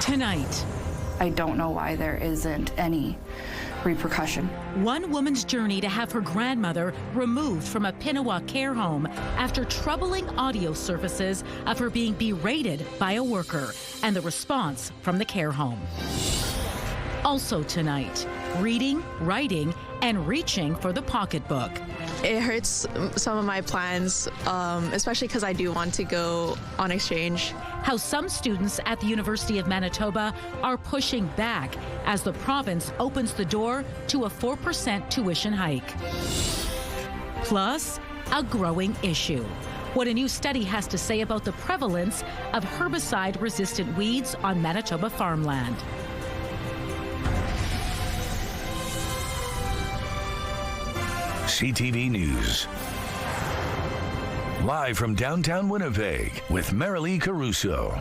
Tonight, I don't know why there isn't any repercussion. one woman's journey to have her grandmother removed from a Pinawa care home after troubling audio surfaces of her being berated by a worker, and the response from the care home. Also tonight, reading, writing, and reaching for the pocketbook. It hurts some of my plans, especially because I do want to go on exchange. How some students at the University of Manitoba are pushing back as the province opens the door to a 4% tuition hike. Plus, a growing issue. What a new study has to say about the prevalence of herbicide-resistant weeds on Manitoba farmland. CTV News. Live from downtown Winnipeg with Marilee Caruso.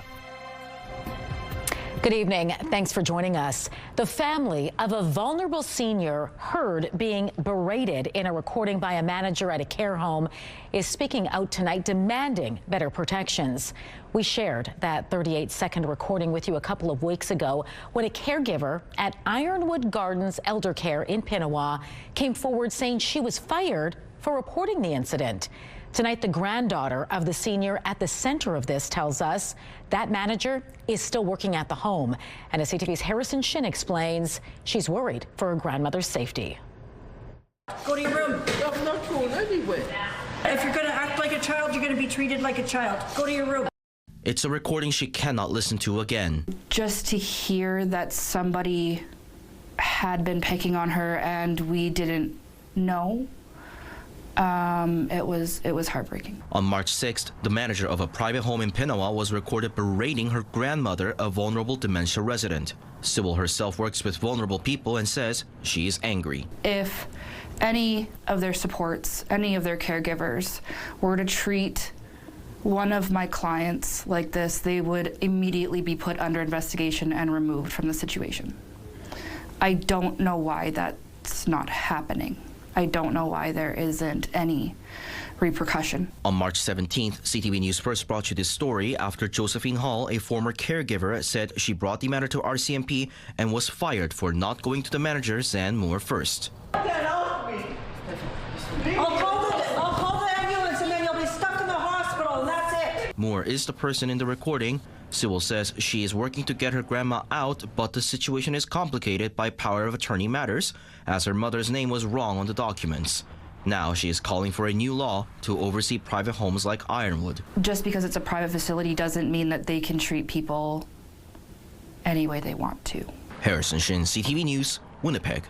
Good evening. Thanks for joining us. The family of a vulnerable senior heard being berated in a recording by a manager at a care home is speaking out tonight, demanding better protections. We shared that 38-second recording with you a couple of weeks ago when a caregiver at Ironwood Gardens Elder Care in Pinawa came forward saying she was fired for reporting the incident. Tonight, the granddaughter of the senior at the center of this tells us that manager is still working at the home. And as CTV's Harrison Shin explains, she's worried for her grandmother's safety. Go to your room. I'm not going anywhere. If you're going to act like a child, you're going to be treated like a child. Go to your room. It's a recording she cannot listen to again. Just to hear that somebody had been picking on her and we didn't know, it was heartbreaking. On March 6th, the manager of a private home in Pinawa was recorded berating her grandmother, a vulnerable dementia resident. Sybil herself works with vulnerable people and says she is angry. If any of their supports, any of their caregivers were to treat one of my clients like this, they would immediately be put under investigation and removed from the situation. I don't know why that's not happening. I don't know why there isn't any repercussion. On March 17th, CTV News first brought you this story after Josephine Hall, a former caregiver, said she brought the matter to RCMP and was fired for not going to the manager, Zan Moore, first. Get off me! I'll call the ambulance and then you'll be stuck in the hospital and that's it. Moore is the person in the recording. Sybil says she is working to get her grandma out, but the situation is complicated by power of attorney matters, as her mother's name was wrong on the documents. Now she is calling for a new law to oversee private homes like Ironwood. Just because it's a private facility doesn't mean that they can treat people any way they want to. Harrison Shin, CTV News, Winnipeg.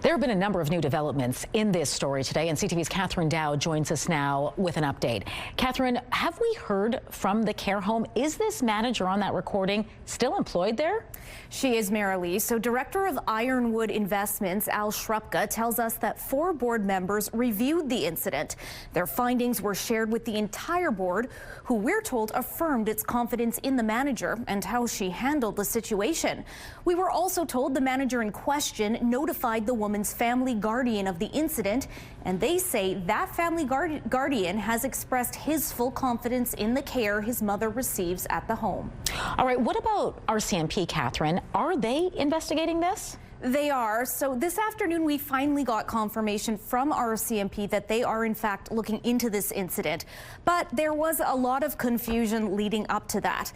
There have been a number of new developments in this story today, and CTV's Catherine Dow joins us now with an update. Catherine, have we heard from the care home? Is this manager on that recording still employed there? She is, Marilee. So Director of Ironwood Investments, Al Shrupka, tells us that 4 board members reviewed the incident. Their findings were shared with the entire board, who we're told affirmed its confidence in the manager and how she handled the situation. We were also told the manager in question notified the woman's family guardian of the incident, and they say that family guardian has expressed his full confidence in the care his mother receives at the home. All right, what about RCMP, Catherine? Are they investigating this? They are. So this afternoon, we finally got confirmation from RCMP that they are in fact looking into this incident. But there was a lot of confusion leading up to that,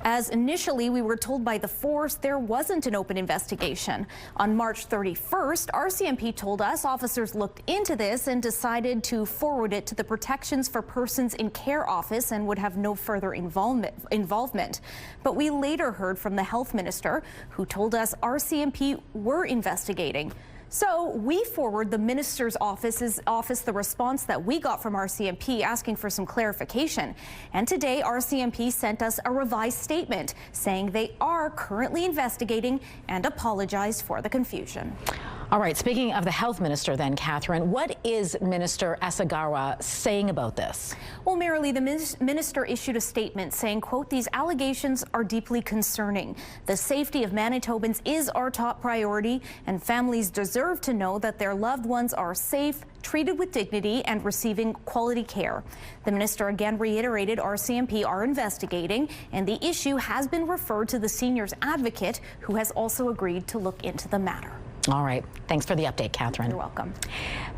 as initially we were told by the force there wasn't an open investigation. On March 31st, RCMP told us officers looked into this and decided to forward it to the Protections for Persons in Care office and would have no further involvement. But we later heard from the health minister, who told us RCMP were investigating. So we forward the minister's office the response that we got from RCMP asking for some clarification. And today RCMP sent us a revised statement saying they are currently investigating and apologized for the confusion. All right, speaking of the health minister then, Catherine, what is Minister Asagawa saying about this? Well, Marilee, the minister issued a statement saying, quote, "These allegations are deeply concerning. The safety of Manitobans is our top priority, and families deserve to know that their loved ones are safe, treated with dignity, and receiving quality care." The minister again reiterated RCMP are investigating, and the issue has been referred to the seniors advocate, who has also agreed to look into the matter. All right. Thanks for the update, Catherine. You're welcome.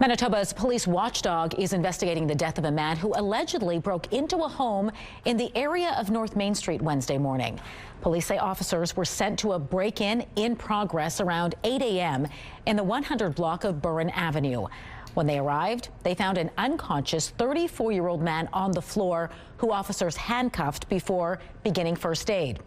Manitoba's police watchdog is investigating the death of a man who allegedly broke into a home in the area of North Main Street Wednesday morning. Police say officers were sent to a break-in in progress around 8 a.m. in the 100 block of Burren Avenue. When they arrived, they found an unconscious 34-year-old man on the floor who officers handcuffed before beginning first aid.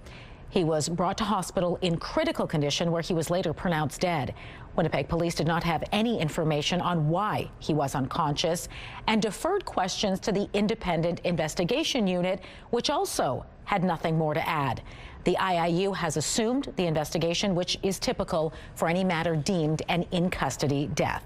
He was brought to hospital in critical condition, where he was later pronounced dead. Winnipeg police did not have any information on why he was unconscious and deferred questions to the Independent Investigation Unit, which also had nothing more to add. The IIU has assumed the investigation, which is typical for any matter deemed an in-custody death.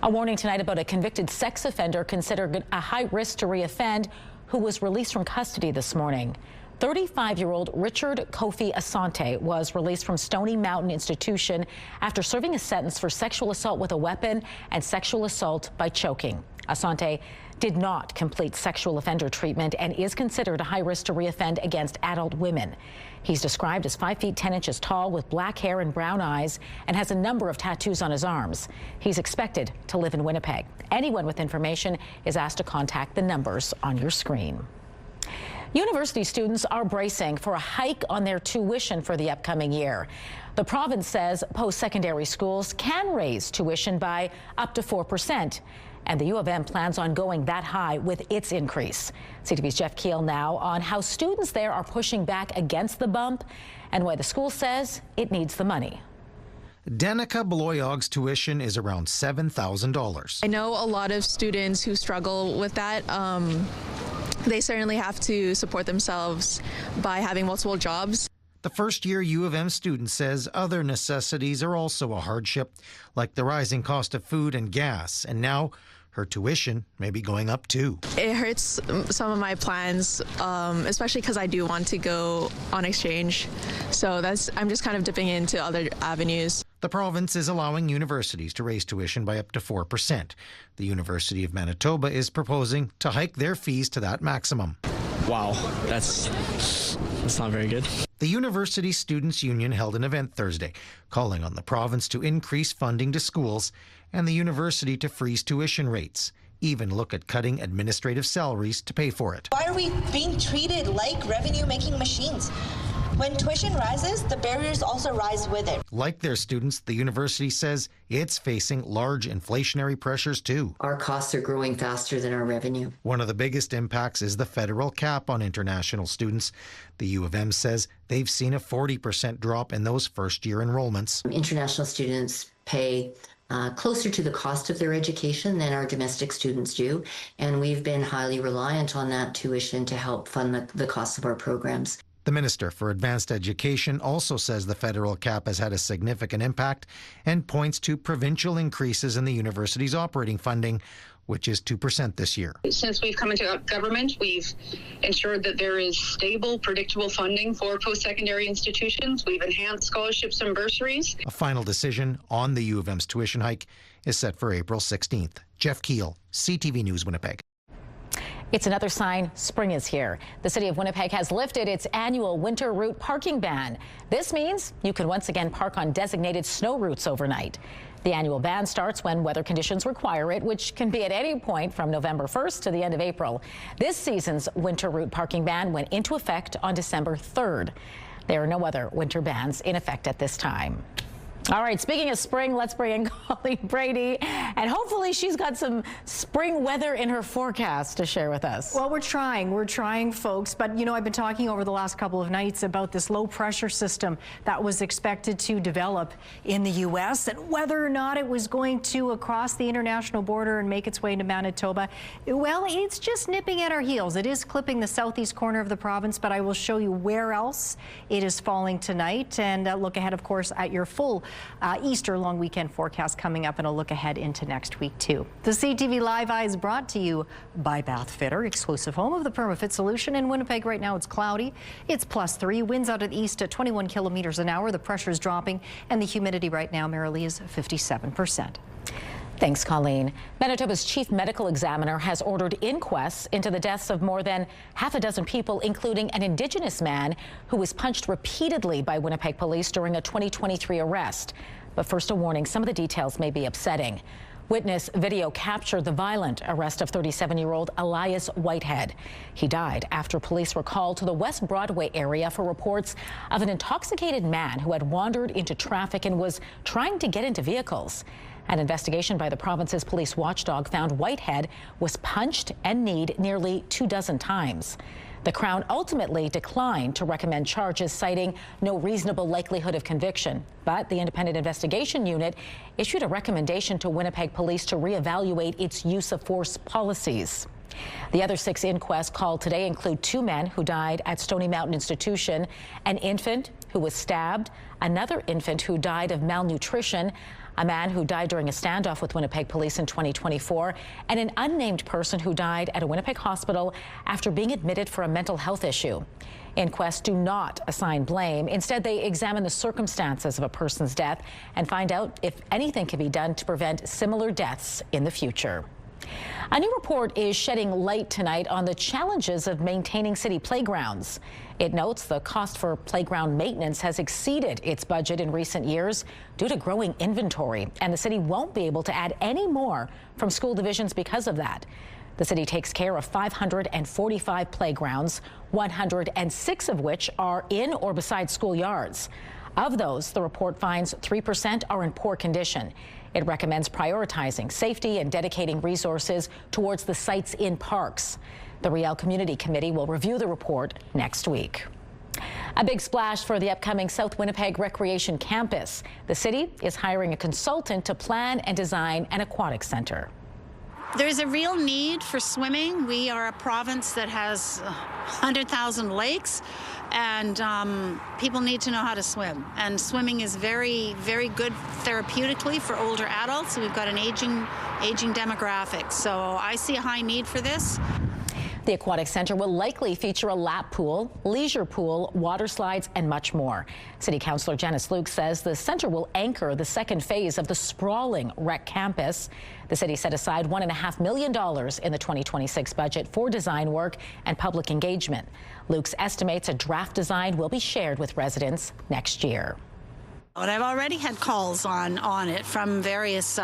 A warning tonight about a convicted sex offender considered a high risk to reoffend who was released from custody this morning. 35-year-old Richard Kofi Asante was released from Stony Mountain Institution after serving a sentence for sexual assault with a weapon and sexual assault by choking. Asante did not complete sexual offender treatment and is considered a high risk to reoffend against adult women. He's described as 5 feet 10 inches tall with black hair and brown eyes and has a number of tattoos on his arms. He's expected to live in Winnipeg. Anyone with information is asked to contact the numbers on your screen. University students are bracing for a hike on their tuition for the upcoming year. The province says post-secondary schools can raise tuition by up to 4%. And the U of M plans on going that high with its increase. CTV's Jeff Keel now on how students there are pushing back against the bump and why the school says it needs the money. Danica Bloyog's tuition is around $7,000. I know a lot of students who struggle with that. They certainly have to support themselves by having multiple jobs. The first-year U of M student says other necessities are also a hardship, like the rising cost of food and gas, and now her tuition may be going up too. It hurts some of my plans, especially because I do want to go on exchange. So I'm just kind of dipping into other avenues. The province is allowing universities to raise tuition by up to 4%. The University of Manitoba is proposing to hike their fees to that maximum. Wow, that's not very good. The University Students' Union held an event Thursday calling on the province to increase funding to schools and the university to freeze tuition rates, even look at cutting administrative salaries to pay for it. Why are we being treated like revenue-making machines? When tuition rises, the barriers also rise with it. Like their students, the university says it's facing large inflationary pressures too. Our costs are growing faster than our revenue. One of the biggest impacts is the federal cap on international students. The U of M says they've seen a 40% drop in those first-year enrollments. International students pay closer to the cost of their education than our domestic students do, and we've been highly reliant on that tuition to help fund the cost of our programs. The Minister for Advanced Education also says the federal cap has had a significant impact and points to provincial increases in the university's operating funding, which is 2% this year. Since we've come into government, we've ensured that there is stable, predictable funding for post-secondary institutions. We've enhanced scholarships and bursaries. A final decision on the U of M's tuition hike is set for April 16th. Jeff Keel, CTV News Winnipeg. It's another sign spring is here. The city of Winnipeg has lifted its annual winter route parking ban. This means you can once again park on designated snow routes overnight. The annual ban starts when weather conditions require it, which can be at any point from November 1st to the end of April. This season's winter route parking ban went into effect on December 3rd. There are no other winter bans in effect at this time. All right, speaking of spring, let's bring in Colleen Brady, and hopefully she's got some spring weather in her forecast to share with us. Well, we're trying, folks, but you know, I've been talking over the last couple of nights about this low pressure system that was expected to develop in the U.S. and whether or not it was going to cross the international border and make its way into Manitoba. Well, it's just nipping at our heels. It is clipping the southeast corner of the province, but I will show you where else it is falling tonight and look ahead, of course, at your full Easter long weekend forecast coming up, and a look ahead into next week too. The CTV Live Eye is brought to you by Bath Fitter, exclusive home of the PermaFit solution. In Winnipeg right now it's cloudy. It's +3. Winds out of the east at 21 kilometers an hour. The pressure is dropping, and the humidity right now, Marilee, is 57%. Thanks, Colleen. Manitoba's chief medical examiner has ordered inquests into the deaths of more than half a dozen people, including an Indigenous man who was punched repeatedly by Winnipeg police during a 2023 arrest. But first, a warning, some of the details may be upsetting. Witness video captured the violent arrest of 37-year-old Elias Whitehead. He died after police were called to the West Broadway area for reports of an intoxicated man who had wandered into traffic and was trying to get into vehicles. An investigation by the province's police watchdog found Whitehead was punched and kneed nearly 24 times. The Crown ultimately declined to recommend charges, citing no reasonable likelihood of conviction. But the Independent Investigation Unit issued a recommendation to Winnipeg Police to reevaluate its use of force policies. The other 6 inquests called today include 2 men who died at Stony Mountain Institution, an infant who was stabbed, another infant who died of malnutrition, a man who died during a standoff with Winnipeg police in 2024, and an unnamed person who died at a Winnipeg hospital after being admitted for a mental health issue. Inquests do not assign blame. Instead, they examine the circumstances of a person's death and find out if anything can be done to prevent similar deaths in the future. A new report is shedding light tonight on the challenges of maintaining city playgrounds. It notes the cost for playground maintenance has exceeded its budget in recent years due to growing inventory, and the city won't be able to add any more from school divisions because of that. The city takes care of 545 playgrounds, 106 of which are in or beside schoolyards. Of those, the report finds 3% are in poor condition. It recommends prioritizing safety and dedicating resources towards the sites in parks. The Riel Community Committee will review the report next week. A big splash for the upcoming South Winnipeg Recreation Campus. The city is hiring a consultant to plan and design an aquatic center. There's a real need for swimming. We are a province that has 100,000 lakes, and people need to know how to swim. And swimming is very, very good therapeutically for older adults. We've got an aging demographic, so I see a high need for this. The Aquatic Center will likely feature a lap pool, leisure pool, water slides, and much more. City Councillor Janice Luke says the center will anchor the second phase of the sprawling rec campus. The city set aside $1.5 million in the 2026 budget for design work and public engagement. Luke's estimates a draft design will be shared with residents next year. And I've already had calls on it from various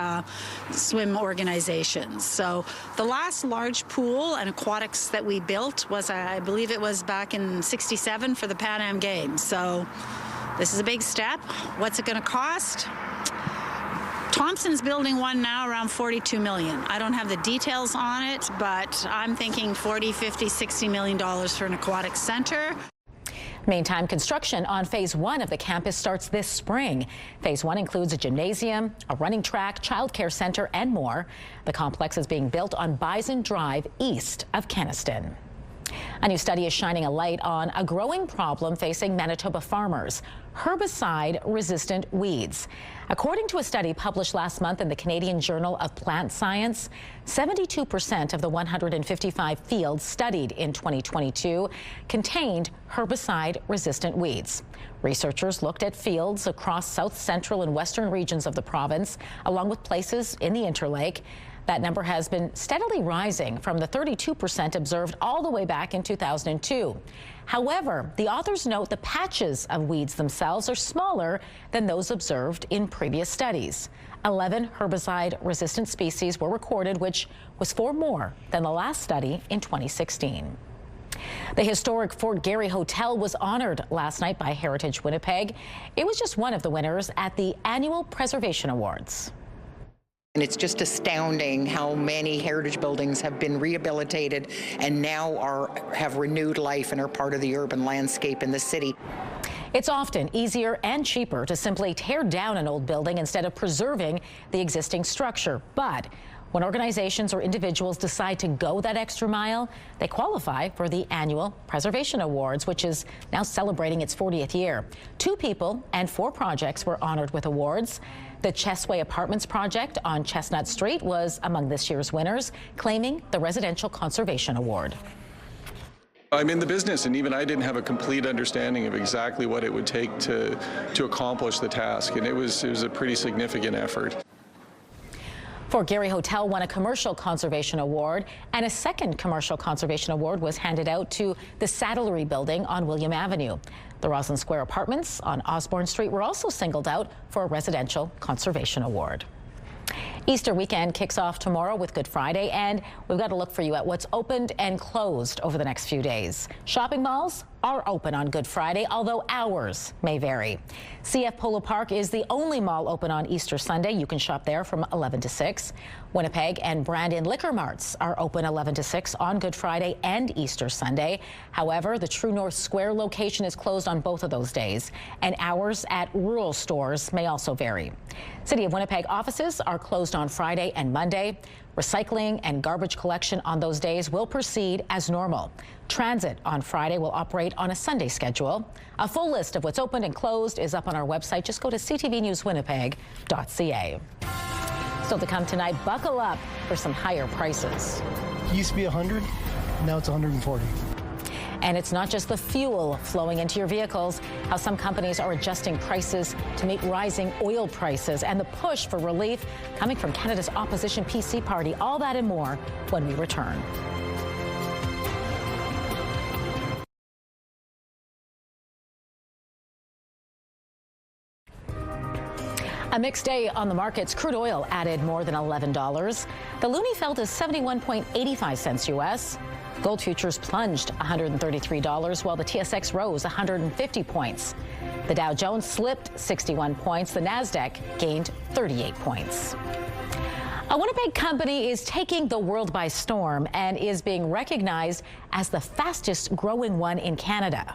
swim organizations. So the last large pool and aquatics that we built was, I believe it was back in '67 for the Pan Am Games. So this is a big step. What's it going to cost? Thompson's building one now around $42 million. I don't have the details on it, but I'm thinking $40, $50, $60 million for an aquatic center. Meantime, construction on Phase 1 of the campus starts this spring. Phase 1 includes a gymnasium, a running track, childcare center, and more. The complex is being built on Bison Drive, east of Kenaston. A new study is shining a light on a growing problem facing Manitoba farmers: herbicide-resistant weeds. According to a study published last month in the Canadian Journal of Plant Science, 72% of the 155 fields studied in 2022 contained herbicide-resistant weeds. Researchers looked at fields across south, central, and western regions of the province, along with places in the Interlake. That number has been steadily rising from the 32% observed all the way back in 2002. However, the authors note the patches of weeds themselves are smaller than those observed in previous studies. 11 herbicide-resistant species were recorded, which was 4 more than the last study in 2016. The historic Fort Garry Hotel was honored last night by Heritage Winnipeg. It was just one of the winners at the annual Preservation Awards. And it's just astounding how many heritage buildings have been rehabilitated and now have renewed life and are part of the urban landscape in the city. It's often easier and cheaper to simply tear down an old building instead of preserving the existing structure. But When organizations or individuals decide to go that extra mile, they qualify for the annual Preservation Awards, which is now celebrating its 40th year. 2 people and 4 projects were honored with awards. The Chessway Apartments project on Chestnut Street was among this year's winners, claiming the Residential Conservation Award. I'm in the business, and even I didn't have a complete understanding of exactly what it would take to accomplish the task, and it was a pretty significant effort. Fort Garry Hotel won a Commercial Conservation Award, and a second Commercial Conservation Award was handed out to the Saddlery Building on William Avenue. The Roslyn Square Apartments on Osborne Street were also singled out for a Residential Conservation Award. Easter weekend kicks off tomorrow with Good Friday, and we've got to look for you at what's opened and closed over the next few days. Shopping malls are open on Good Friday, although hours may vary. CF Polo Park is the only mall open on Easter Sunday. You can shop there from 11 to 6. Winnipeg and Brandon liquor marts are open 11 to 6 on Good Friday and Easter Sunday. However, the True North Square location is closed on both of those days, and hours at rural stores may also vary. City of Winnipeg offices are closed on Friday and Monday. Recycling and garbage collection on those days will proceed as normal. Transit on Friday will operate on a Sunday schedule. A full list of what's open and closed is up on our website. Just go to ctvnewswinnipeg.ca. Still to come tonight, buckle up for some higher prices. It used to be 100, now it's 140. And it's not just the fuel flowing into your vehicles, how some companies are adjusting prices to meet rising oil prices, and the push for relief coming from Canada's opposition PC party. All that and more when we return. A mixed day on the markets. Crude oil added more than $11. The loonie fell to 71.85 cents U.S. Gold futures plunged $133, while the TSX rose 150 points. The Dow Jones slipped 61 points. The Nasdaq gained 38 points. A Winnipeg company is taking the world by storm and is being recognized as the fastest growing one in Canada.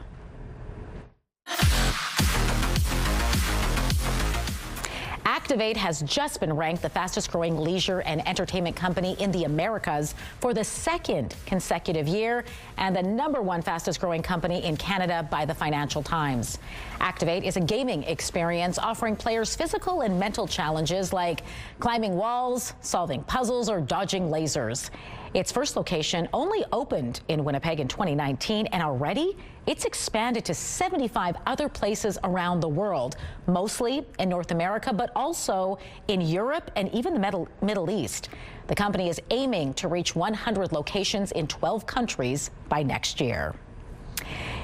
Activate has just been ranked the fastest growing leisure and entertainment company in the Americas for the 2nd consecutive year, and the #1 fastest growing company in Canada by the Financial Times. Activate is a gaming experience offering players physical and mental challenges like climbing walls, solving puzzles, or dodging lasers. Its first location only opened in Winnipeg in 2019, and already it's expanded to 75 other places around the world, mostly in North America, but also in Europe and even the Middle East. The company is aiming to reach 100 locations in 12 countries by next year.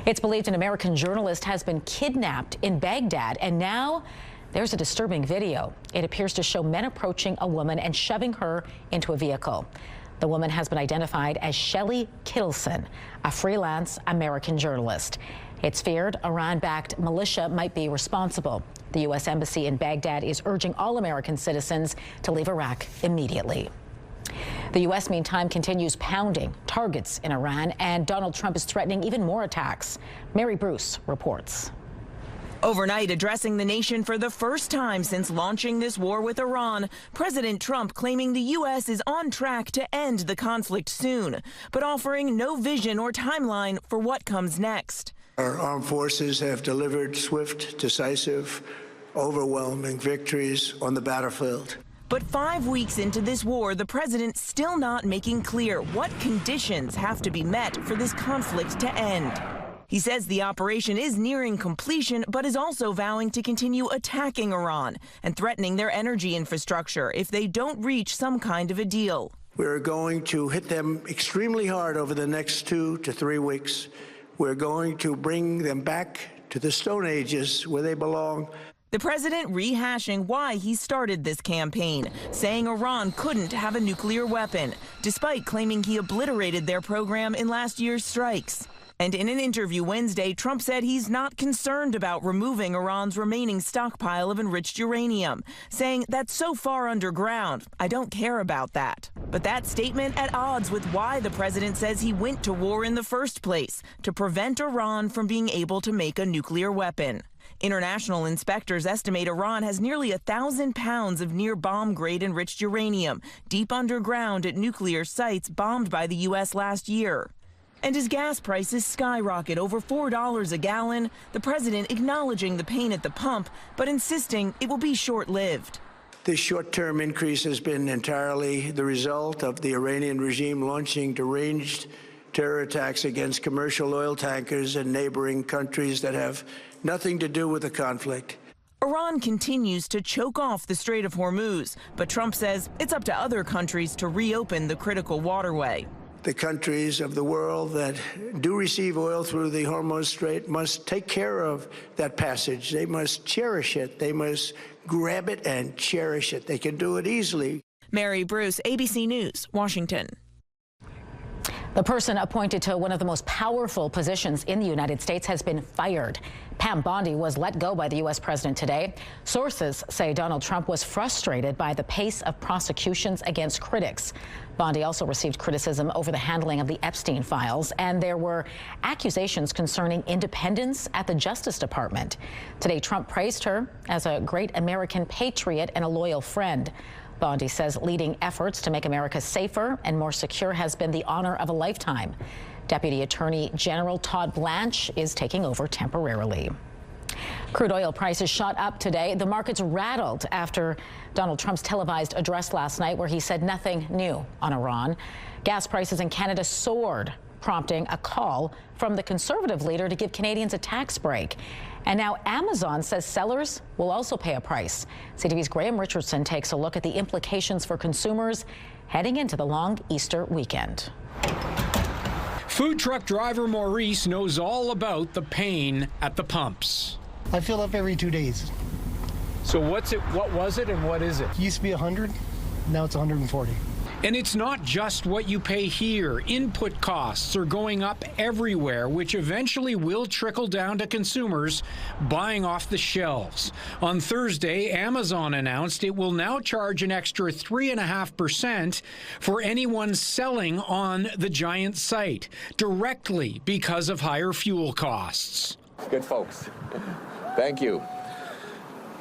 It's believed an American journalist has been kidnapped in Baghdad, and now there's a disturbing video. It appears to show men approaching a woman and shoving her into a vehicle. The woman has been identified as Shelley Kittleson, a freelance American journalist. It's feared Iran-backed militia might be responsible. The U.S. Embassy in Baghdad is urging all American citizens to leave Iraq immediately. The U.S., meantime, continues pounding targets in Iran, and Donald Trump is threatening even more attacks. Mary Bruce reports. Overnight, addressing the nation for the first time since launching this war with Iran, President Trump claiming the U.S. is on track to end the conflict soon, but offering no vision or timeline for what comes next. Our armed forces have delivered swift, decisive, overwhelming victories on the battlefield. But 5 weeks into this war, the president's still not making clear what conditions have to be met for this conflict to end. He says the operation is nearing completion, but is also vowing to continue attacking Iran and threatening their energy infrastructure if they don't reach some kind of a deal. We're going to hit them extremely hard over the next 2 to 3 weeks. We're going to bring them back to the Stone Ages where they belong. The president rehashing why he started this campaign, saying Iran couldn't have a nuclear weapon, despite claiming he obliterated their program in last year's strikes. And in an interview Wednesday, Trump said he's not concerned about removing Iran's remaining stockpile of enriched uranium, saying that's so far underground, I don't care about that. But that statement at odds with why the president says he went to war in the first place, to prevent Iran from being able to make a nuclear weapon. International inspectors estimate Iran has nearly 1,000 pounds of near bomb-grade enriched uranium deep underground at nuclear sites bombed by the U.S. last year. And as gas prices skyrocket over $4 a gallon, the president acknowledging the pain at the pump, but insisting it will be short-lived. This short-term increase has been entirely the result of the Iranian regime launching deranged terror attacks against commercial oil tankers in neighboring countries that have nothing to do with the conflict. Iran continues to choke off the Strait of Hormuz, but Trump says it's up to other countries to reopen the critical waterway. The countries of the world that do receive oil through the Hormuz Strait must take care of that passage. They must cherish it. They must grab it and cherish it. They can do it easily. Mary Bruce, ABC News, Washington. The person appointed to one of the most powerful positions in the United States has been fired. Pam Bondi was let go by the U.S. president today. Sources say Donald Trump was frustrated by the pace of prosecutions against critics. Bondi also received criticism over the handling of the Epstein files, and there were accusations concerning independence at the Justice Department. Today, Trump praised her as a great American patriot and a loyal friend. Bondi says leading efforts to make America safer and more secure has been the honor of a lifetime. Deputy Attorney General Todd Blanche is taking over temporarily. Crude oil prices shot up today. The markets rattled after Donald Trump's televised address last night, where he said nothing new on Iran. Gas prices in Canada soared, prompting a call from the Conservative leader to give Canadians a tax break. And now Amazon says sellers will also pay a price. CTV's Graham Richardson takes a look at the implications for consumers heading into the long Easter weekend. Food truck driver Maurice knows all about the pain at the pumps. I fill up every 2 days. So what was it and what is it? It used to be 100, now it's 140. And it's not just what you pay here. Input costs are going up everywhere, which eventually will trickle down to consumers buying off the shelves. On Thursday, Amazon announced it will now charge an extra 3.5% for anyone selling on the giant site, directly because of higher fuel costs. Good folks. Thank you.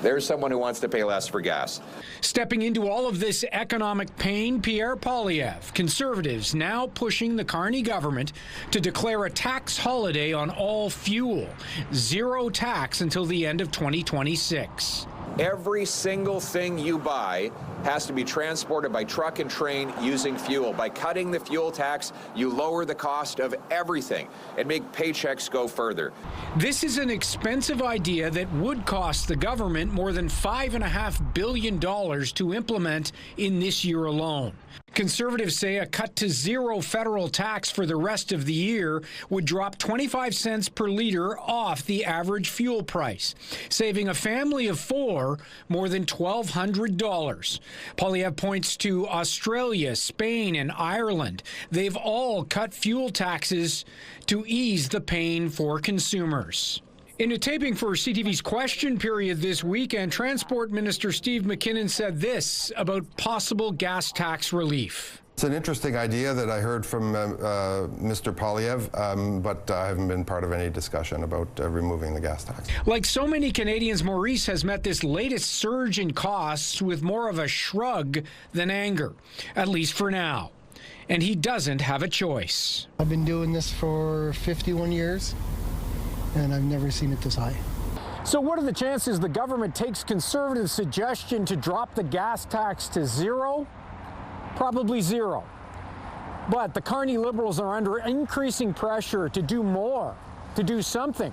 There's someone who wants to pay less for gas. Stepping into all of this economic pain, Pierre Poilievre, Conservatives now pushing the Carney government to declare a tax holiday on all fuel. Zero tax until the end of 2026. Every single thing you buy has to be transported by truck and train using fuel. By cutting the fuel tax, you lower the cost of everything and make paychecks go further. This is an expensive idea that would cost the government more than $5.5 billion to implement in this year alone. Conservatives say a cut to zero federal tax for the rest of the year would drop 25 cents per liter off the average fuel price, saving a family of four more than $1,200. Poilievre points to Australia, Spain, and Ireland. They've all cut fuel taxes to ease the pain for consumers. In a taping for CTV's Question Period this weekend, Transport Minister Steve McKinnon said this about possible gas tax relief. It's an interesting idea that I heard from Mr. Poilievre, but I haven't been part of any discussion about removing the gas tax. Like so many Canadians, Maurice has met this latest surge in costs with more of a shrug than anger, at least for now. And he doesn't have a choice. I've been doing this for 51 years. And I've never seen it this high. So what are the chances the government takes Conservative suggestion to drop the gas tax to zero? Probably zero. But the Carney Liberals are under increasing pressure to do more, to do something,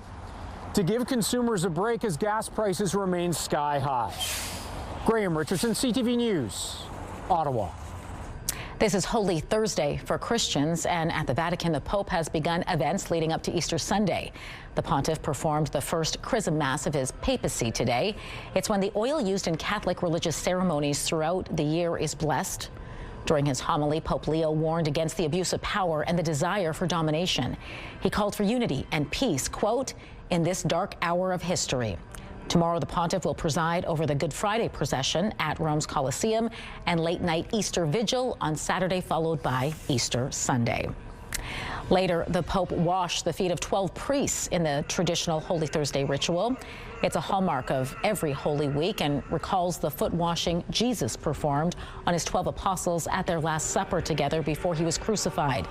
to give consumers a break as gas prices remain sky high. Graham Richardson, CTV News, Ottawa. This is Holy Thursday for Christians, and at the Vatican, the Pope has begun events leading up to Easter Sunday. The pontiff performed the first Chrism Mass of his papacy today. It's when the oil used in Catholic religious ceremonies throughout the year is blessed. During his homily, Pope Leo warned against the abuse of power and the desire for domination. He called for unity and peace, quote, in this dark hour of history. Tomorrow, the pontiff will preside over the Good Friday procession at Rome's Colosseum and late-night Easter Vigil on Saturday, followed by Easter Sunday. Later, the Pope washed the feet of 12 priests in the traditional Holy Thursday ritual. It's a hallmark of every Holy Week and recalls the foot washing Jesus performed on his 12 apostles at their Last Supper together before he was crucified.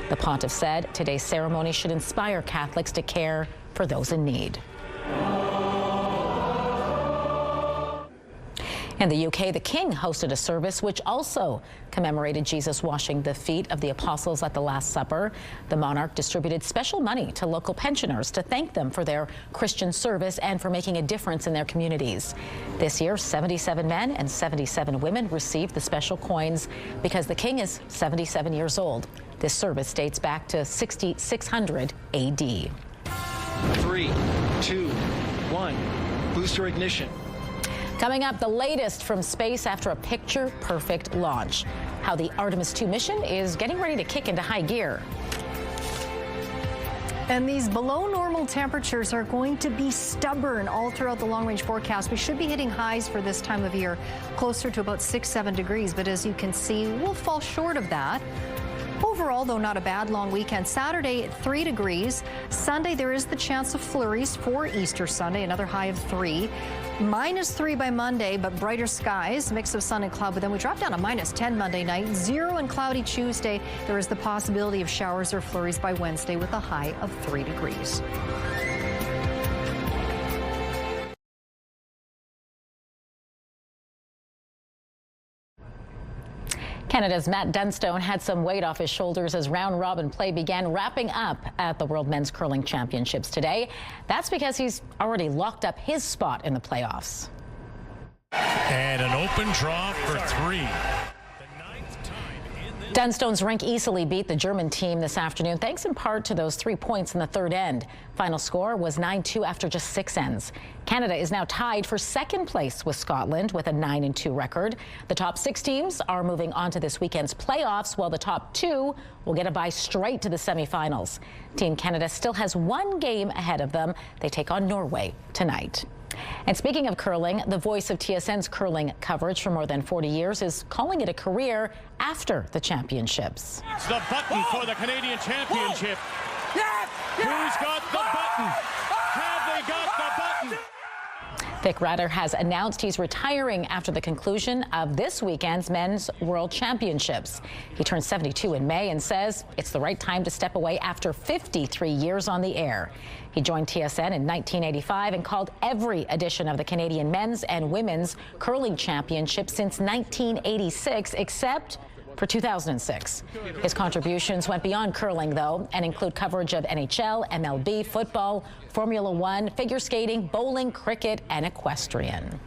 The pontiff said today's ceremony should inspire Catholics to care for those in need. In the UK, the King hosted a service which also commemorated Jesus washing the feet of the apostles at the Last Supper. The monarch distributed special money to local pensioners to thank them for their Christian service and for making a difference in their communities. This year, 77 men and 77 women received the special coins because the King is 77 years old. This service dates back to 6600 AD. 3, 2, 1, booster ignition. Coming up, the latest from space after a picture-perfect launch. How the Artemis 2 mission is getting ready to kick into high gear. And these below normal temperatures are going to be stubborn all throughout the long-range forecast. We should be hitting highs for this time of year, closer to about 6-7 degrees. But as you can see, we'll fall short of that. Overall, though, not a bad long weekend. Saturday at 3 degrees. Sunday, there is the chance of flurries for Easter Sunday, another high of 3. -3 by Monday, but brighter skies, mix of sun and cloud. But then we drop down to -10 Monday night, 0 and cloudy Tuesday. There is the possibility of showers or flurries by Wednesday with a high of 3 degrees. Canada's Matt Dunstone had some weight off his shoulders as round-robin play began wrapping up at the World Men's Curling Championships today. That's because he's already locked up his spot in the playoffs. And an open draw for 3. Dunstone's rink easily beat the German team this afternoon, thanks in part to those 3 points in the third end. Final score was 9-2 after just 6 ends. Canada is now tied for second place with Scotland with a 9-2 record. The top 6 teams are moving on to this weekend's playoffs, while the top 2 will get a bye straight to the semifinals. Team Canada still has 1 game ahead of them. They take on Norway tonight. And speaking of curling, the voice of TSN's curling coverage for more than 40 years is calling it a career after the championships. It's the button for the Canadian Championship. Who's got the button? Have they got the button? Vic Ratter has announced he's retiring after the conclusion of this weekend's Men's World Championships. He turned 72 in May and says it's the right time to step away after 53 years on the air. He joined TSN in 1985 and called every edition of the Canadian Men's and Women's Curling Championship since 1986, except for 2006. His contributions went beyond curling, though, and include coverage of NHL, MLB, football, Formula One, figure skating, bowling, cricket, and equestrian.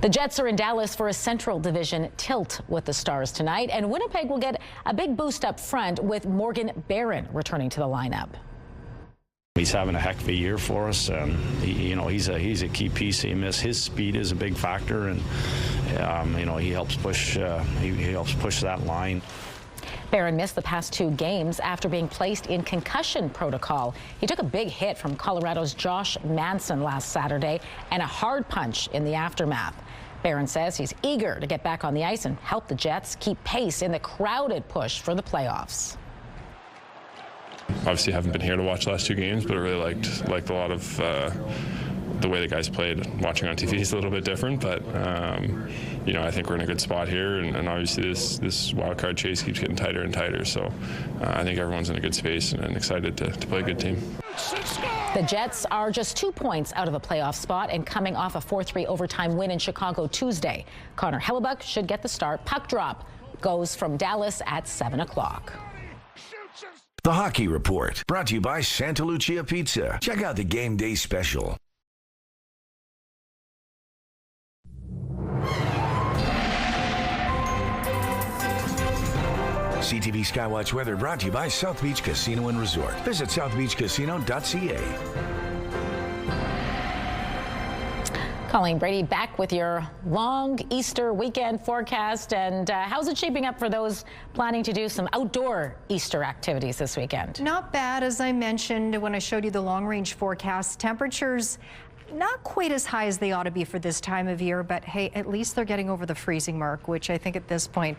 The Jets are in Dallas for a Central Division tilt with the Stars tonight, and Winnipeg will get a big boost up front with Morgan Barron returning to the lineup. He's having a heck of a year for us. He's a key piece. His speed is a big factor, and he helps push. He helps push that line. Barron missed the past 2 games after being placed in concussion protocol. He took a big hit from Colorado's Josh Manson last Saturday and a hard punch in the aftermath. Barron says he's eager to get back on the ice and help the Jets keep pace in the crowded push for the playoffs. Obviously, haven't been here to watch the last 2 games, but I really liked a lot of the way the guys played. Watching on TV is a little bit different, but I think we're in a good spot here, and obviously this wild card chase keeps getting tighter and tighter. So I think everyone's in a good space and excited to play a good team. The Jets are just 2 points out of a playoff spot and coming off a 4-3 overtime win in Chicago Tuesday. Connor Hellebuck should get the start. Puck drop goes from Dallas at 7 o'clock. The Hockey Report, brought to you by Santa Lucia Pizza. Check out the game day special. CTV Skywatch weather brought to you by South Beach Casino and Resort. Visit southbeachcasino.ca. Colleen Brady back with your long Easter weekend forecast. And how's it shaping up for those planning to do some outdoor Easter activities this weekend? Not bad, as I mentioned when I showed you the long range forecast. Temperatures not quite as high as they ought to be for this time of year, but hey, at least they're getting over the freezing mark, which I think at this point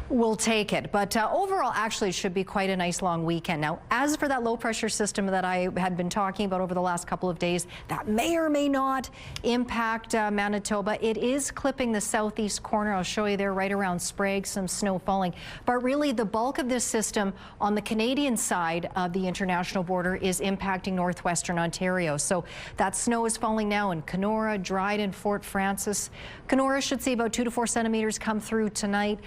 we'll take it. But overall, actually, it should be quite a nice long weekend. Now, as for that low pressure system that I had been talking about over the last couple of days, that may or may not impact Manitoba. It is clipping the southeast corner. I'll show you there right around Sprague, some snow falling. But really, the bulk of this system on the Canadian side of the international border is impacting northwestern Ontario. So that snow is falling now in Kenora, Dryden, Fort Frances. Kenora should see about 2 to 4 centimeters come through tonight.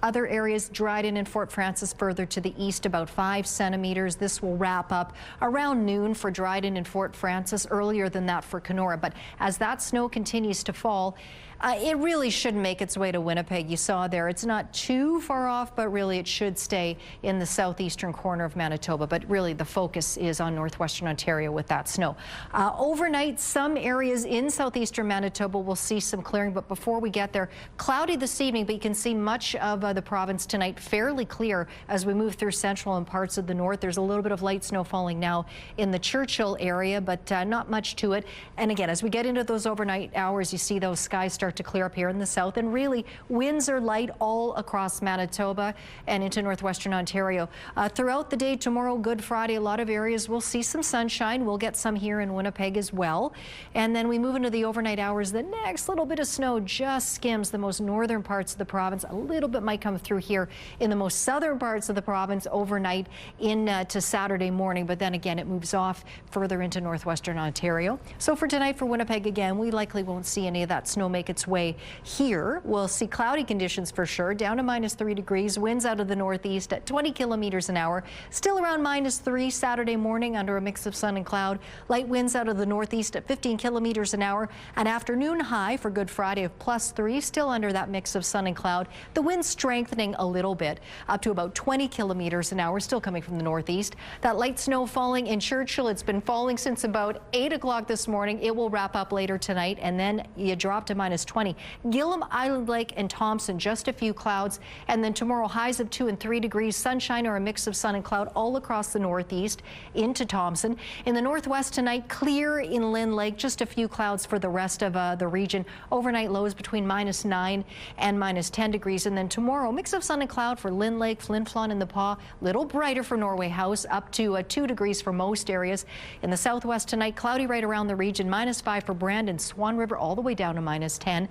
Other areas, Dryden and Fort Frances further to the east, about 5 centimeters. This will wrap up around noon for Dryden and Fort Frances, earlier than that for Kenora. But as that snow continues to fall, it really shouldn't make its way to Winnipeg. You saw there, it's not too far off, but really it should stay in the southeastern corner of Manitoba. But really the focus is on northwestern Ontario with that snow. Overnight, some areas in southeastern Manitoba will see some clearing. But before we get there, cloudy this evening, but you can see much of the province tonight fairly clear as we move through central and parts of the north. There's a little bit of light snow falling now in the Churchill area, but not much to it. And again, as we get into those overnight hours, you see those skies start to clear up here in the south, and really winds are light all across Manitoba and into northwestern Ontario. Throughout the day tomorrow, Good Friday, a lot of areas will see some sunshine. We'll get some here in Winnipeg as well. And then we move into the overnight hours. The next little bit of snow just skims the most northern parts of the province. A little bit might come through here in the most southern parts of the province overnight into Saturday morning, but then again it moves off further into northwestern Ontario. So for tonight for Winnipeg, again, we likely won't see any of that snow make its way here. We'll see cloudy conditions for sure, down to -3 degrees, winds out of the northeast at 20 kilometers an hour, still around -3 Saturday morning under a mix of sun and cloud, light winds out of the northeast at 15 kilometers an hour, an afternoon high for Good Friday of +3, still under that mix of sun and cloud. The winds strengthening a little bit up to about 20 kilometers an hour, still coming from the northeast. That light snow falling in Churchill, it's been falling since about 8 o'clock this morning. It will wrap up later tonight, and then you drop to -20. Gillam, Island Lake, and Thompson, just a few clouds. And then tomorrow, highs of 2 and 3 degrees, sunshine or a mix of sun and cloud all across the northeast into Thompson. In the northwest tonight, clear in Lynn Lake, just a few clouds for the rest of the region. Overnight lows between -9 and -10 degrees. And then tomorrow, mix of sun and cloud for Lynn Lake, Flin Flon, and the Paw. Little brighter for Norway House, up to 2 degrees for most areas. In the southwest tonight, cloudy right around the region, -5 for Brandon, Swan River, all the way down to -10.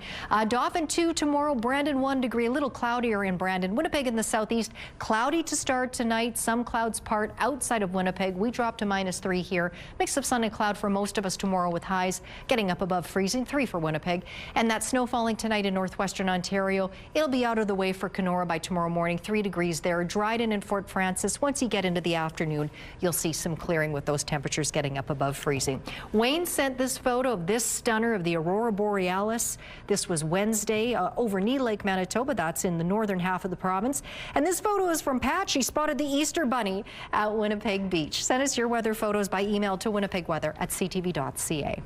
Dauphin 2 tomorrow, Brandon 1 degree, a little cloudier in Brandon. Winnipeg in the southeast, cloudy to start tonight. Some clouds part outside of Winnipeg. We drop to -3 here. Mix of sun and cloud for most of us tomorrow with highs getting up above freezing, 3 for Winnipeg. And that snow falling tonight in northwestern Ontario. It'll be out of the way for Kenora by tomorrow morning, 3 degrees there. Dryden and Fort Frances. Once you get into the afternoon, you'll see some clearing with those temperatures getting up above freezing. Wayne sent this photo of this stunner of the Aurora Borealis. This was Wednesday over Knee Lake, Manitoba. That's in the northern half of the province. And this photo is from Pat. She spotted the Easter Bunny at Winnipeg Beach. Send us your weather photos by email to winnipegweather@ctv.ca.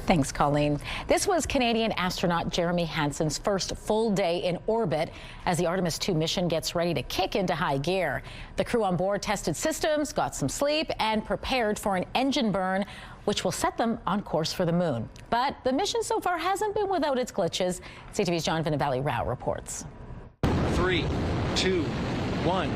Thanks, Colleen. This was Canadian astronaut Jeremy Hansen's first full day in orbit as the Artemis 2 mission gets ready to kick into high gear. The crew on board tested systems, got some sleep, and prepared for an engine burn, which will set them on course for the moon. But the mission so far hasn't been without its glitches. CTV's John Vinavalley-Rao reports. 3, 2, 1,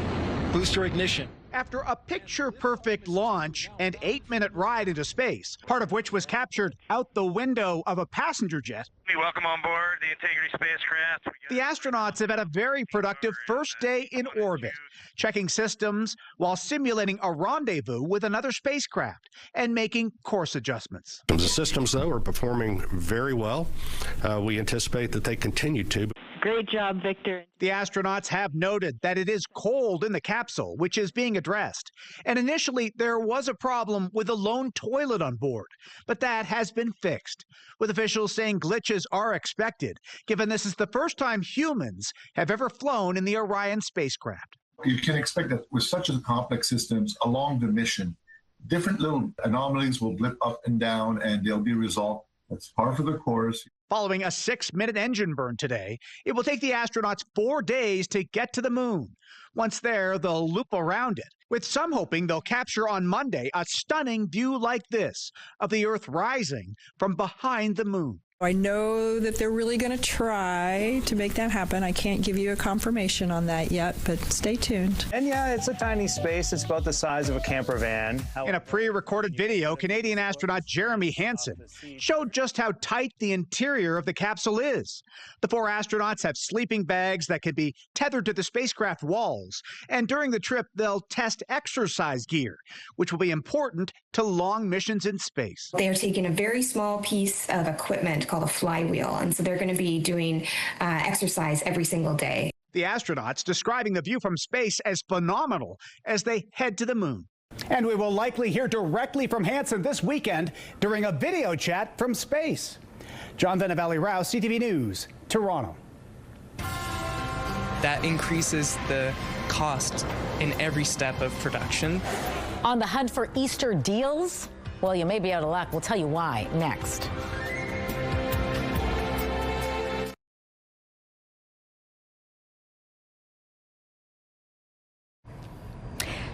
booster ignition. After a picture-perfect launch and 8-minute ride into space, part of which was captured out the window of a passenger jet. Welcome on board the Integrity spacecraft. The astronauts have had a very productive first day in orbit, checking systems while simulating a rendezvous with another spacecraft and making course adjustments. The systems, though, are performing very well. We anticipate that they continue to. Great job, Victor. The astronauts have noted that it is cold in the capsule, which is being addressed. And initially, there was a problem with a lone toilet on board, but that has been fixed, with officials saying glitches are expected, given this is the first time humans have ever flown in the Orion spacecraft. You can expect that with such a complex systems along the mission, different little anomalies will blip up and down, and they'll be resolved That's par for the course. Following a 6-minute engine burn today, it will take the astronauts 4 days to get to the moon. Once there, they'll loop around it, with some hoping they'll capture on Monday a stunning view like this of the Earth rising from behind the moon. I know that they're really going to try to make that happen. I can't give you a confirmation on that yet, but stay tuned. And yeah, it's a tiny space. It's about the size of a camper van. In a pre-recorded video, Canadian astronaut Jeremy Hansen showed just how tight the interior of the capsule is. The 4 astronauts have sleeping bags that can be tethered to the spacecraft walls, and during the trip, they'll test exercise gear, which will be important to long missions in space. They are taking a very small piece of equipment called a flywheel, and so they're going to be doing exercise every single day. The astronauts describing the view from space as phenomenal as they head to the moon. And we will likely hear directly from Hansen this weekend during a video chat from space. John Venavalli-Rouse, CTV News, Toronto. That increases the cost in every step of production. On the hunt for Easter deals? Well, you may be out of luck. We'll tell you why next.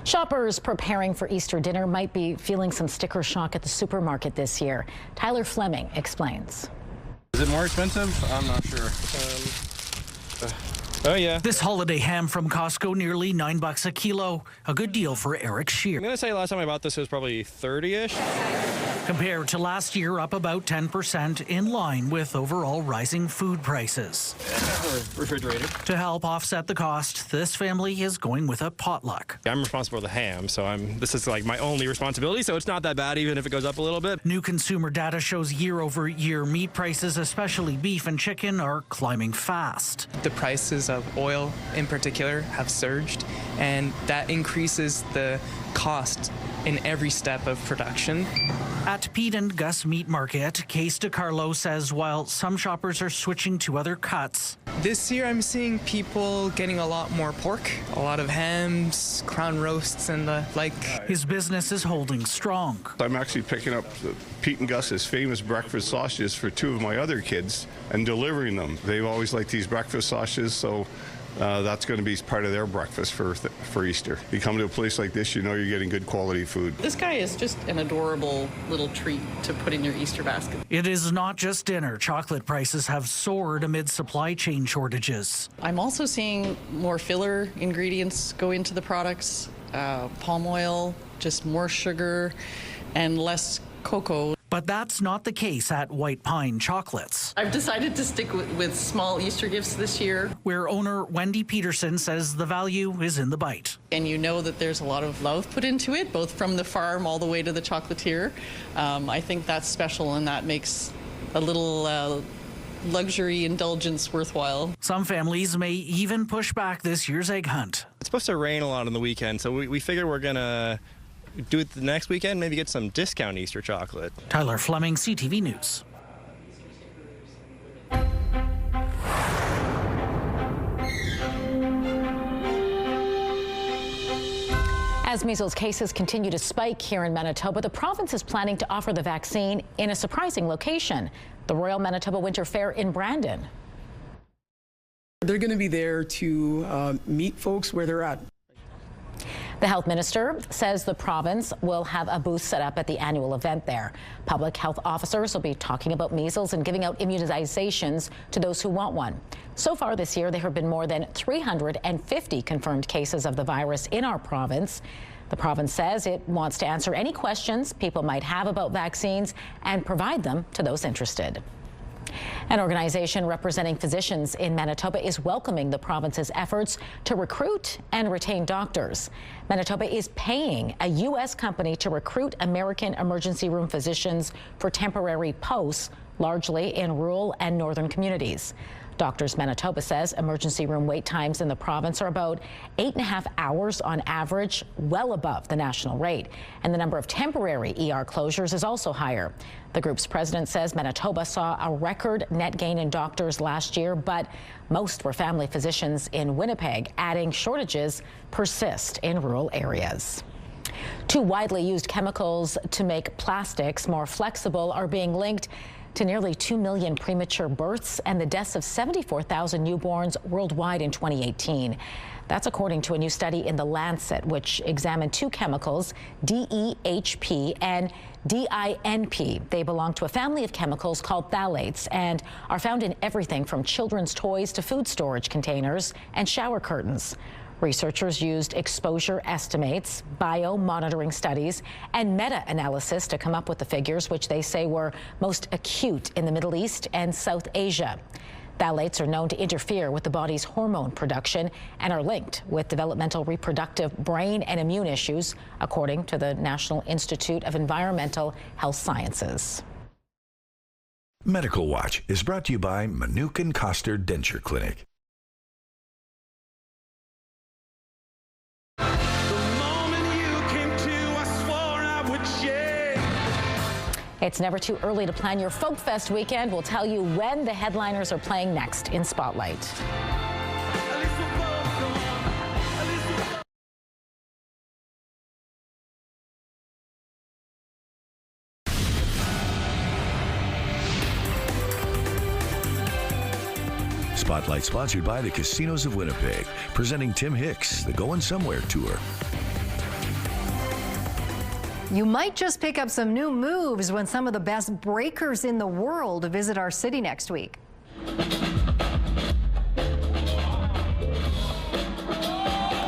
Shoppers preparing for Easter dinner might be feeling some sticker shock at the supermarket this year. Tyler Fleming explains. Is it more expensive? I'm not sure. Oh, yeah. This holiday ham from Costco, nearly $9 a kilo. A good deal for Eric Shear. I'm going to say last time I bought this, it was probably 30-ish. Compared to last year, up about 10%, in line with overall rising food prices. Refrigerated. To help offset the cost, this family is going with a potluck. I'm responsible for the ham, so this is like my only responsibility, so it's not that bad even if it goes up a little bit. New consumer data shows year-over-year meat prices, especially beef and chicken, are climbing fast. The prices of oil in particular have surged, and that increases the cost in every step of production. At Pete and Gus Meat Market, Case DeCarlo says while some shoppers are switching to other cuts, this year I'm seeing people getting a lot more pork, a lot of hams, crown roasts, and the like. His business is holding strong. I'm actually picking up Pete and Gus's famous breakfast sausages for 2 of my other kids and delivering them. They've always liked these breakfast sausages, so that's going to be part of their breakfast for Easter. You come to a place like this, you know you're getting good quality food. This guy is just an adorable little treat to put in your Easter basket. It is not just dinner. Chocolate prices have soared amid supply chain shortages. I'm also seeing more filler ingredients go into the products, palm oil, just more sugar and less cocoa. But that's not the case at White Pine Chocolates. I've decided to stick with small Easter gifts this year. Where owner Wendy Peterson says the value is in the bite. And you know that there's a lot of love put into it, both from the farm all the way to the chocolatier. I think that's special, and that makes a little luxury indulgence worthwhile. Some families may even push back this year's egg hunt. It's supposed to rain a lot on the weekend, so we figure we're going to do it the next weekend, maybe get some discount Easter chocolate. Tyler Fleming, CTV News. As measles cases continue to spike here in Manitoba, the province is planning to offer the vaccine in a surprising location, the Royal Manitoba Winter Fair in Brandon. They're going to be there to meet folks where they're at. The health minister says the province will have a booth set up at the annual event there. Public health officers will be talking about measles and giving out immunizations to those who want one. So far this year, there have been more than 350 confirmed cases of the virus in our province. The province says it wants to answer any questions people might have about vaccines and provide them to those interested. An organization representing physicians in Manitoba is welcoming the province's efforts to recruit and retain doctors. Manitoba is paying a U.S. company to recruit American emergency room physicians for temporary posts, largely in rural and northern communities. Doctors Manitoba says emergency room wait times in the province are about 8.5 hours on average, well above the national rate. And the number of temporary ER closures is also higher. The group's president says Manitoba saw a record net gain in doctors last year, but most were family physicians in Winnipeg, adding shortages persist in rural areas. Two widely used chemicals to make plastics more flexible are being linked to nearly 2 million premature births and the deaths of 74,000 newborns worldwide in 2018. That's according to a new study in The Lancet, which examined two chemicals, DEHP and DINP. They belong to a family of chemicals called phthalates and are found in everything from children's toys to food storage containers and shower curtains. Researchers used exposure estimates, biomonitoring studies, and meta-analysis to come up with the figures, which they say were most acute in the Middle East and South Asia. Phthalates are known to interfere with the body's hormone production and are linked with developmental, reproductive, brain, and immune issues, according to the National Institute of Environmental Health Sciences. Medical Watch is brought to you by Manukin Koster Denture Clinic. It's never too early to plan your Folk Fest weekend. We'll tell you when the headliners are playing next in Spotlight. Spotlight sponsored by the Casinos of Winnipeg, presenting Tim Hicks, the Going Somewhere Tour. You might just pick up some new moves when some of the best breakers in the world visit our city next week.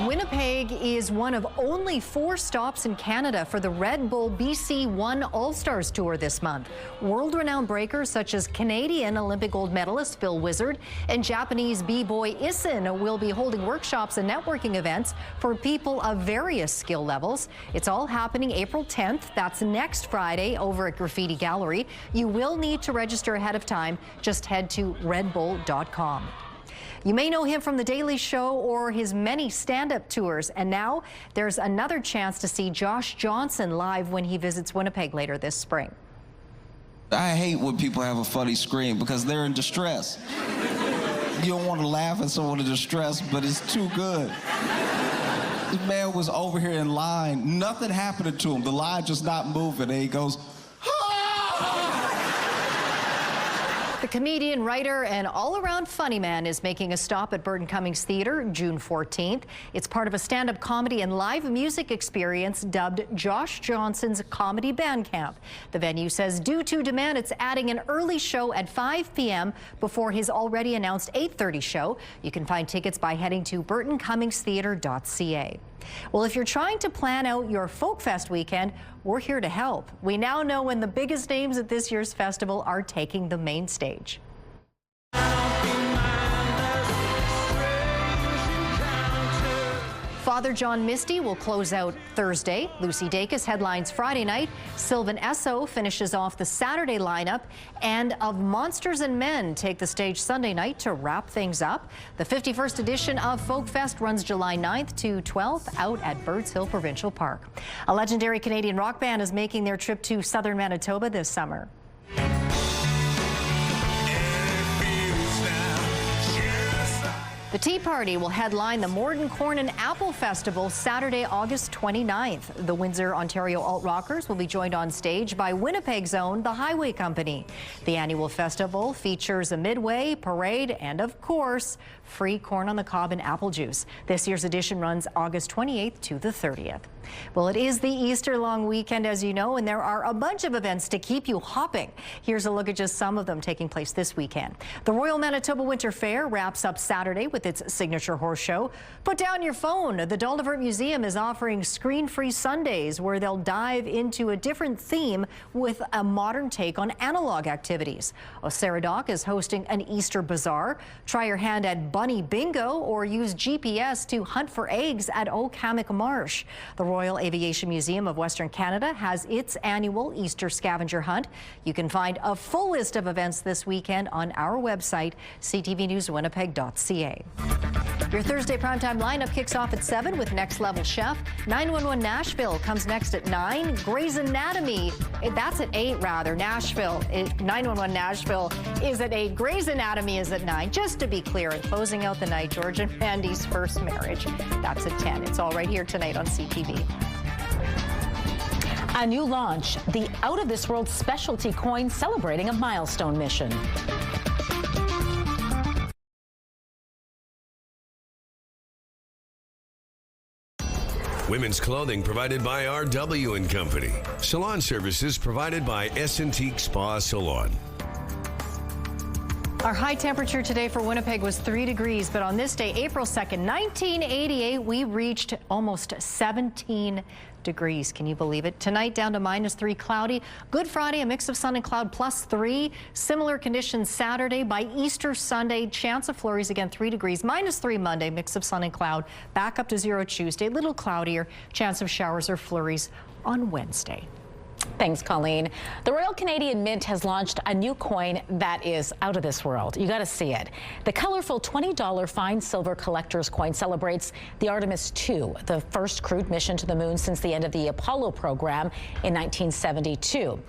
Winnipeg is one of only 4 stops in Canada for the Red Bull BC One All-Stars Tour this month. World-renowned breakers such as Canadian Olympic gold medalist Phil Wizard and Japanese b-boy Issen will be holding workshops and networking events for people of various skill levels. It's all happening April 10th. That's next Friday over at Graffiti Gallery. You will need to register ahead of time. Just head to redbull.com. You may know him from The Daily Show or his many stand-up tours. And now there's another chance to see Josh Johnson live when he visits Winnipeg later this spring. I hate when people have a funny scream because they're in distress. You don't want to laugh at someone in distress, but it's too good. This man was over here in line. Nothing happened to him. The line just not moving. And he goes, The comedian, writer, and all-around funny man is making a stop at Burton Cummings Theatre June 14th. It's part of a stand-up comedy and live music experience dubbed Josh Johnson's Comedy Band Camp. The venue says due to demand, it's adding an early show at 5 p.m. before his already announced 8:30 show. You can find tickets by heading to burtoncummingstheatre.ca. Well, if you're trying to plan out your Folk Fest weekend, we're here to help. We now know when the biggest names at this year's festival are taking the main stage. Father John Misty will close out Thursday. Lucy Dacus headlines Friday night. Sylvan Esso finishes off the Saturday lineup. And Of Monsters and Men take the stage Sunday night to wrap things up. The 51st edition of Folk Fest runs July 9th to 12th out at Birds Hill Provincial Park. A legendary Canadian rock band is making their trip to southern Manitoba this summer. The Tea Party will headline the Morden Corn and Apple Festival Saturday, August 29th. The Windsor, Ontario alt-rockers will be joined on stage by Winnipeg's own The Highway Company. The annual festival features a midway, parade, and of course, free corn on the cob and apple juice. This year's edition runs August 28th to the 30th. Well, it is the Easter long weekend, as you know, and there are a bunch of events to keep you hopping. Here's a look at just some of them taking place this weekend. The Royal Manitoba Winter Fair wraps up Saturday with its signature horse show. Put down your phone. The Dolivert Museum is offering screen-free Sundays where they'll dive into a different theme with a modern take on analog activities. Osaradoc is hosting an Easter bazaar. Try your hand at Bunny Bingo or use GPS to hunt for eggs at Oak Hammock Marsh. The Royal Aviation Museum of Western Canada has its annual Easter scavenger hunt. You can find a full list of events this weekend on our website, ctvnewswinnipeg.ca. Your Thursday primetime lineup kicks off at 7 with Next Level Chef. 911 Nashville comes next at 9. Grey's Anatomy, that's at 8 rather. 911 Nashville is at 8. Grey's Anatomy is at 9. Just to be clear, and closing out the night, George and Mandy's First Marriage. That's at 10. It's all right here tonight on CTV. A new launch, the out-of-this-world specialty coin celebrating a milestone mission. Women's clothing provided by RW & Company. Salon services provided by S&Teak Spa Salon. Our high temperature today for Winnipeg was 3 degrees, but on this day, April 2nd, 1988, we reached almost 17 degrees. Can you believe it? Tonight down to -3, cloudy. Good Friday, a mix of sun and cloud, +3. Similar conditions Saturday. By Easter Sunday, chance of flurries again, 3 degrees. -3 Monday, mix of sun and cloud. Back up to 0 Tuesday, a little cloudier. Chance of showers or flurries on Wednesday. Thanks, Colleen. The Royal Canadian Mint has launched a new coin that is out of this world. You got to see it. The colorful $20 fine silver collector's coin celebrates the Artemis II, the first crewed mission to the moon since the end of the Apollo program in 1972.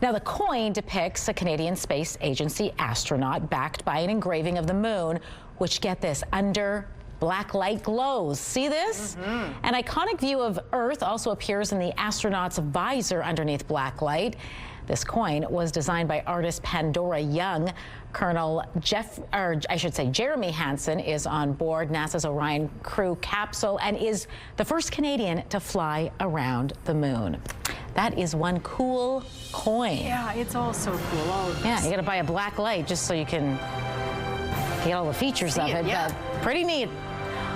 Now, the coin depicts a Canadian Space Agency astronaut backed by an engraving of the moon, which, get this, under black light glows. See this? An iconic view of Earth also appears in the astronaut's visor underneath black light. This coin was designed by artist Pandora Young. Colonel Jeremy Hansen is on board NASA's Orion crew capsule and is the first Canadian to fly around the moon. That is one cool coin. Yeah, it's all so cool. All of yeah, you got to buy a black light just so you can get all the features of it. Yeah. But pretty neat.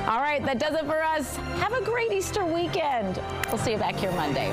All right, that does it for us. Have a great Easter weekend. We'll see you back here Monday.